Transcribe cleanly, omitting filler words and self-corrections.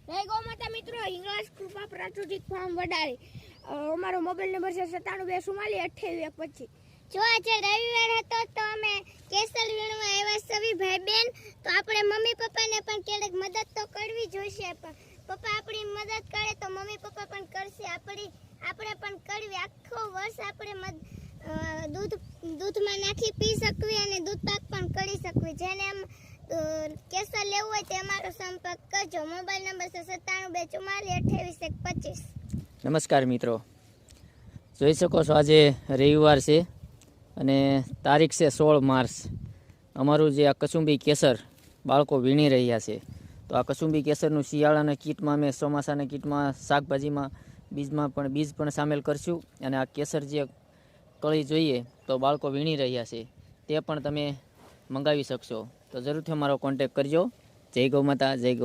જય ગૌ માતા મિત્રો, હિંગળાજ કૃપા પ્રાકૃતિક ફાર્મ વડાળી. અમારો મોબાઈલ નંબર છે 9724282125. જો આજે રવિવાર હતો તો અમે કેસર વીણવા આવ્યા સવી ભાઈ બેન. તો આપણે મમ્મી પપ્પાને પણ ક્યારેક મદદ તો કરવી જોઈશે. પણ પપ્પા આપણી મદદ કરે તો મમ્મી પપ્પા પણ કરશે. આપણે પણ કરવી. આખો વર્ષ આપણે દૂધમાં નાખી પી શકવી અને દૂધ પાક પણ કરી શકવી. જેને એમ કેસર લેવું હોય તે અમારો સંપર્ક કરજો. મોબાઈલ નંબર છે 9724282125. નમસ્કાર મિત્રો, જોઈ શકો છો આજે રવિવાર છે અને તારીખ છે 16 માર્ચ. અમારું જે આ કસુંબી કેસર બાળકો વીણી રહ્યા છે, તો આ કસુંબી કેસરનું શિયાળાના કીટમાં અમે ચોમાસાના કીટમાં શાકભાજીમાં બીજ પણ સામેલ કરશું. અને આ કેસર જે કળી જોઈએ તો બાળકો વીણી રહ્યા છે તે પણ તમે મંગાવી શકશો. તો જરૂરથી અમારો કોન્ટેક કરજો. જય ગૌ માતા, જય ગૌ.